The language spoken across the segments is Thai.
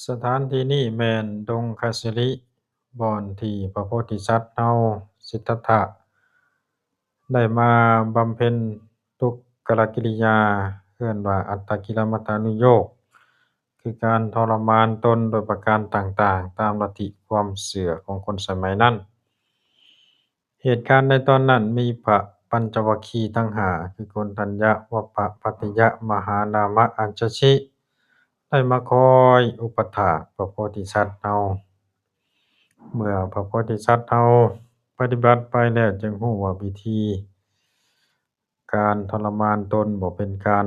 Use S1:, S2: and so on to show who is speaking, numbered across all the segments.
S1: สถานที่นี้แม่นดงคสิริบ่อนที่พระโพธิสัตว์เราสิทธัตถะได้มาบำเพ็ญทุกขกิริยาเอิ้นว่าอัตตกิลมัฏฐานุโยคคือการทรมานตนโดยประการต่างๆตามลัทธิความเชื่อของคนสมัยนั้นเหตุการณ์ในตอนนั้นมีพระปัญจวัคคีย์ทั้งห้าคือโกณฑัญญะ วัปปะ ภัตติยะ มหานามะ อัญชชิได้มาคอยอุปถากพระโพธิสัตว์เราเมื่อพระโพธิสัตว์เราปฏิบัติไปแล้วจึงรู้ว่าวิธีการทรมานตนบ่เป็นการ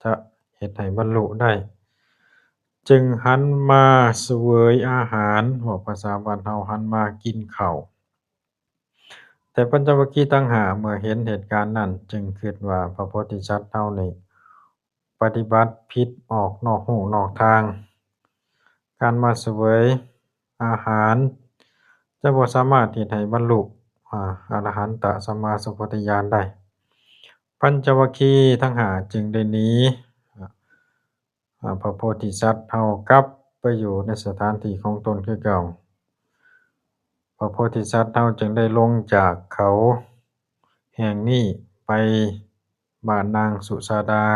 S1: จะเฮ็ดให้บรรลุได้จึงหันมาเสวยอาหารเว้าภาษาบ้านเราหันมากินข้าวแต่ปัญจวัคคีย์ทั้งห้าเมื่อเห็นเหตุการณ์นั้นจึงคิดว่าพระโพธิสัตว์เรานี่ปฏิบัติผิดออกนอกรูนอกทางการมาเสวยอาหารจะบ่สามารถเฮ็ดให้บรรลุอรหันตสัมมาสัมพุทธญาณได้ปัญจวัคคีย์ทั้งห้าจึงได้หนีพระโพธิสัตว์เรากลับไปอยู่ในสถานที่ของตนคือเก่าพระโพธิสัตว์เราจึงได้ลงจากเขาแห่งนี้ไปบ้านนางสุชาดา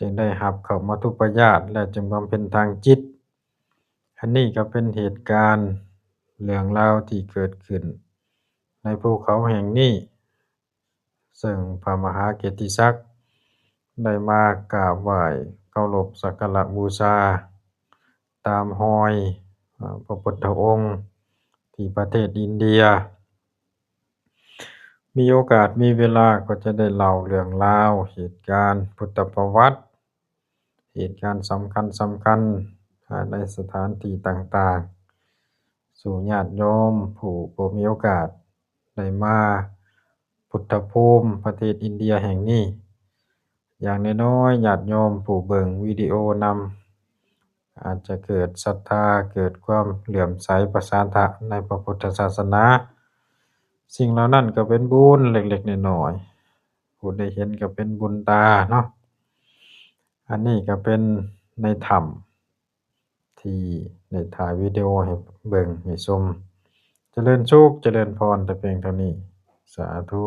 S1: จึงได้รับเข้ามัทุปายาสและจึงบำเพ็ญทางจิตอันนี้ก็เป็นเหตุการณ์เรื่องราวที่เกิดขึ้นในภูเขาแห่งนี้ซึ่งพระมหาเกตุศักดิ์ได้มากราบไหว้เคารพสักการะบูชาตามรอยพระพุทธองค์ที่ประเทศอินเดียมีโอกาสมีเวลาก็จะได้เล่าเรื่องราวเหตุการณ์พุทธประวัติเหตุการณ์สำคัญในสถานที่ต่างๆสู่ญาติโยมผู้บ่มีโอกาสได้มาพุทธภูมิประเทศอินเดียแห่งนี้อย่างน้อยๆญาติโยมผู้เบิ่งวิดีโอนำอาจจะเกิดศรัทธาเกิดความเหลื่อมใสประสาทะในพระพุทธศาสนาสิ่งเหล่านั้นก็เป็นบุญเล็กๆน้อยๆผู้ได้เห็นก็เป็นบุญตาเนาะอันนี้ก็เป็นในถ้ำที่ได้ถ่ายวิดีโอให้เบิ่งให้ชมเจริญสุขเจริญพรแต่เพียงเท่านี้สาธุ